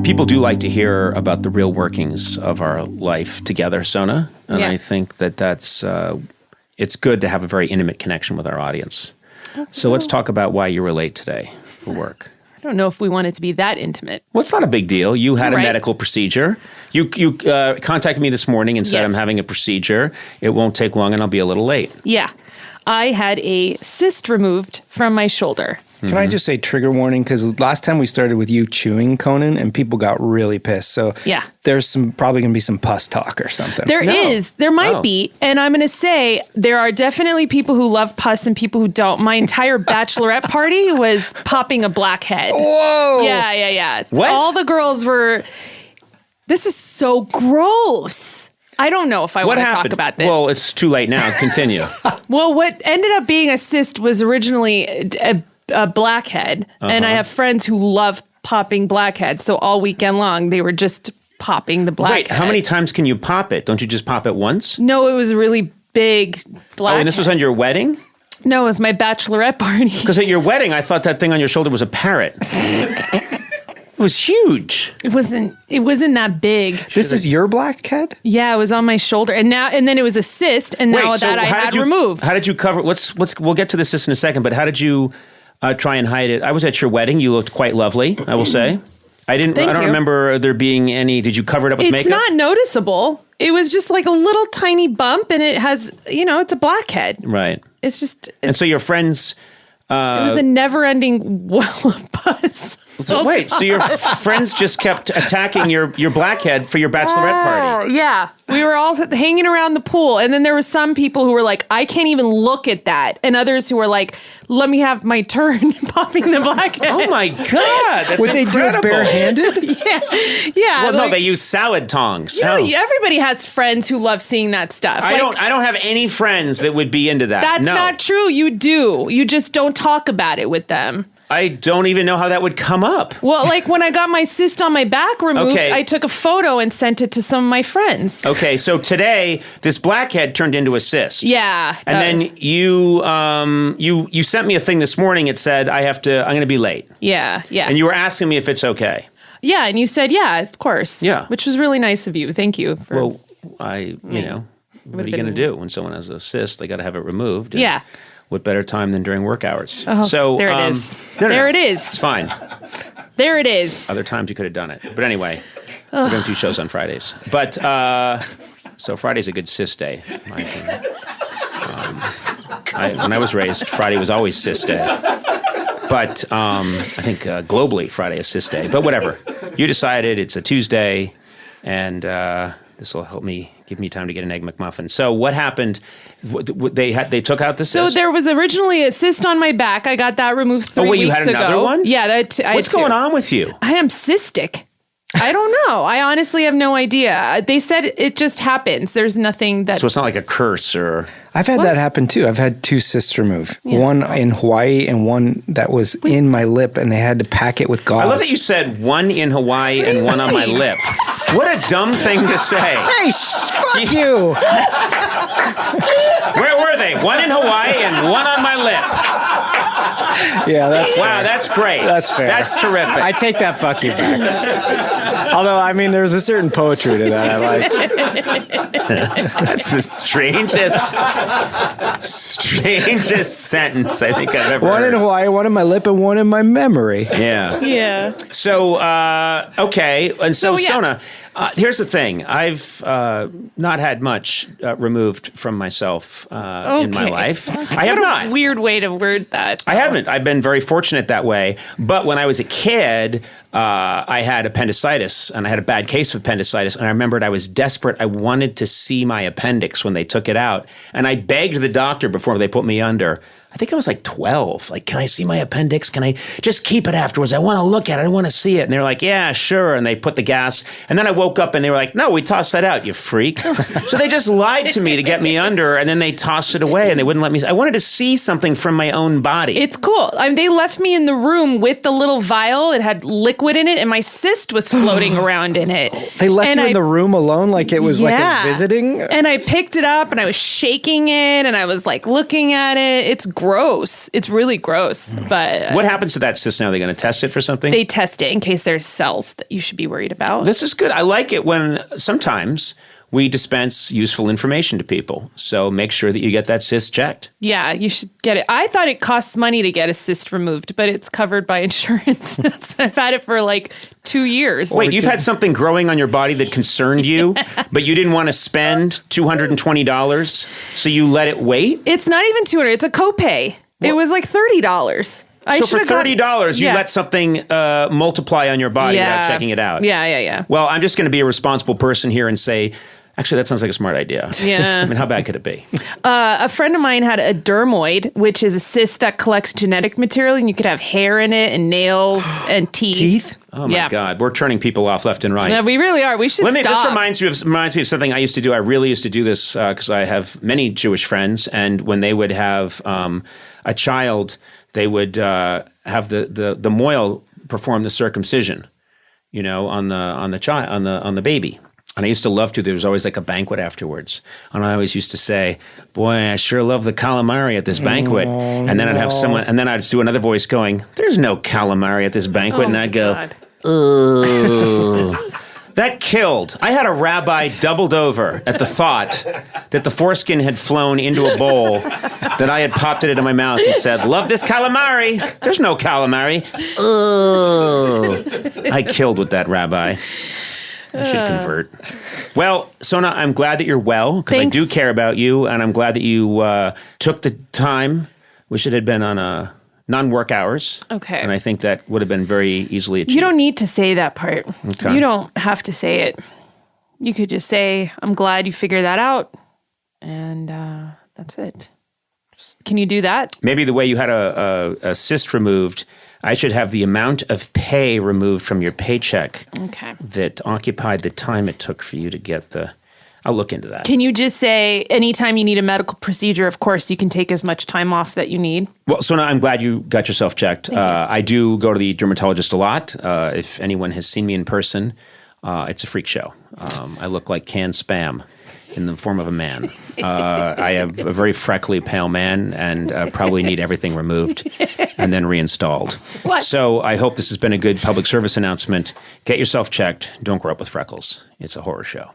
People do like to hear about the real workings of our life together, Sona. And I think that's it's good to have a very intimate connection with our audience. Okay. So let's talk about why you were late today for work. I don't know if we want it to be that intimate. Well, it's not a big deal. You had a medical procedure. You contacted me this morning and said, I'm having a procedure. It won't take long and I'll be a little late. Yeah. I had a cyst removed from my shoulder. Can I just say trigger warning? Because last time we started with you chewing, Conan, and people got really pissed. So there's probably going to be some pus talk or something. There might be. And I'm going to say there are definitely people who love pus and people who don't. My entire bachelorette party was popping a blackhead. Whoa! Yeah. What? All the girls were, this is so gross. I don't know if I want to talk about this. Well, it's too late now. Continue. Well, what ended up being a cyst was originally a blackhead, and I have friends who love popping blackheads. So all weekend long, they were just popping the blackhead. Wait, how many times can you pop it? Don't you just pop it once? No, it was a really big blackhead. Oh, and this was on your wedding? No, it was my bachelorette party. Because at your wedding, I thought that thing on your shoulder was a parrot. It was huge. It wasn't that big. This is your blackhead? Yeah, it was on my shoulder, and then it was a cyst, and now that I had removed. How did you cover? We'll get to the cyst in a second, but how did you try and hide it? I was at your wedding. You looked quite lovely, I will say. I don't remember there being any. Did you cover it up with makeup? It's not noticeable. It was just like a little tiny bump, and it has, it's a blackhead. Right. It's just. And so your friends. It was a never-ending well of pus. So your friends just kept attacking your blackhead for your bachelorette party. Yeah. We were all hanging around the pool, and then there were some people who were like, I can't even look at that, and others who were like, let me have my turn popping the blackhead. Oh my God, that's Would incredible. they do it barehanded? Yeah. Well, no, they use salad tongs. Everybody has friends who love seeing that stuff. I don't have any friends that would be into that. That's not true. You do. You just don't talk about it with them. I don't even know how that would come up. Well, like when I got my cyst on my back removed, I took a photo and sent it to some of my friends. Okay, so today this blackhead turned into a cyst. Yeah. And then you sent me a thing this morning. It said I'm going to be late. Yeah. And you were asking me if it's okay. Yeah, and you said, yeah, of course. Yeah. Which was really nice of you. Thank you. What are you going to do when someone has a cyst? They got to have it removed. Yeah. What better time than during work hours? Oh, so there it is. No, there it is. It's fine. There it is. Other times you could have done it. But anyway, we're going to do shows on Fridays. But so Friday's a good cyst day, in my opinion. When I was raised, Friday was always cyst day. But I think globally Friday is cyst day. But whatever. You decided it's a Tuesday, and this will give me time to get an Egg McMuffin. So what happened? They took out the cyst? So there was originally a cyst on my back. I got that removed 3 weeks ago. You had another one? Yeah. What's going on with you? I am cystic. I don't know. I honestly have no idea. They said it just happens. There's nothing that... So it's not like a curse or... I've had that happen too. I've had 2 cysts removed. Yeah. One in Hawaii and one that was in my lip, and they had to pack it with gauze. I love that you said one in Hawaii and one on my lip. What a dumb thing to say. Hey, fuck you! Where were they? One in Hawaii and one on my lip. Yeah, that's fair. Wow, that's great. That's fair. That's terrific. I take that fuck you back. Although, I mean, there's a certain poetry to that I liked. That's the strangest sentence I think I've ever heard. One in Hawaii, one in my lip, and one in my memory. Yeah. So, okay. And so Sona, here's the thing. I've not had much removed from myself in my life. I have not. Weird way to word that. I haven't. I've been very fortunate that way. But when I was a kid, I had appendicitis, and I had a bad case of appendicitis. And I remembered I was desperate. I wanted to see my appendix when they took it out. And I begged the doctor before they put me under. I think I was like 12. Like, can I see my appendix? Can I just keep it afterwards? I want to look at it. I want to see it. And they're like, yeah, sure. And they put the gas. And then I woke up and they were like, no, we tossed that out, you freak. So they just lied to me to get me under, and then they tossed it away and they wouldn't let me. I wanted to see something from my own body. It's cool. They left me in the room with the little vial. It had liquid in it, and my cyst was floating around in it. They left you in the room alone like it was like a visiting? And I picked it up and I was shaking it and I was like looking at it. It's gross. It's really gross. But what happens to that cyst now? Are they going to test it for something? They test it in case there's cells that you should be worried about. This is good. I like it when sometimes we dispense useful information to people. So make sure that you get that cyst checked. Yeah, you should get it. I thought it costs money to get a cyst removed, but it's covered by insurance. I've had it for like 2 years. Wait, you've had something growing on your body that concerned you, but you didn't want to spend $220, so you let it wait? It's not even $200. It's a copay. It was like $30. So for $30, you let something multiply on your body without checking it out. Yeah. Well, I'm just going to be a responsible person here and say, actually, that sounds like a smart idea. Yeah. I mean, how bad could it be? A friend of mine had a dermoid, which is a cyst that collects genetic material, and you could have hair in it and nails and teeth. Teeth? Oh, my God. We're turning people off left and right. Yeah, we really are. We should stop. This reminds me of something I used to do. I really used to do this because I have many Jewish friends, and when they would have a child, they would have the mohel perform the circumcision, on the baby. And I used to love to. There was always like a banquet afterwards, and I always used to say, "Boy, I sure love the calamari at this banquet." And then I'd have someone, and then I'd do another voice going, "There's no calamari at this banquet," and I'd go, "Ugh." That killed. I had a rabbi doubled over at the thought that the foreskin had flown into a bowl, that I had popped it into my mouth and said, "Love this calamari." There's no calamari. Ugh. I killed with that rabbi. I should convert. Well, Sona, I'm glad that you're well, because I do care about you, and I'm glad that you took the time. Wish it had been on non-work hours. Okay. And I think that would have been very easily achieved. You don't need to say that part. Okay. You don't have to say it. You could just say, "I'm glad you figured that out," and that's it. Can you do that? Maybe the way you had a cyst removed, I should have the amount of pay removed from your paycheck that occupied the time it took for you to get the... I'll look into that. Can you just say, anytime you need a medical procedure, of course, you can take as much time off that you need? Well, Sona, I'm glad you got yourself checked. I do go to the dermatologist a lot. If anyone has seen me in person, it's a freak show. I look like canned Spam in the form of a man. I have a very freckly, pale man, and probably need everything removed and then reinstalled. What? So I hope this has been a good public service announcement. Get yourself checked. Don't grow up with freckles. It's a horror show.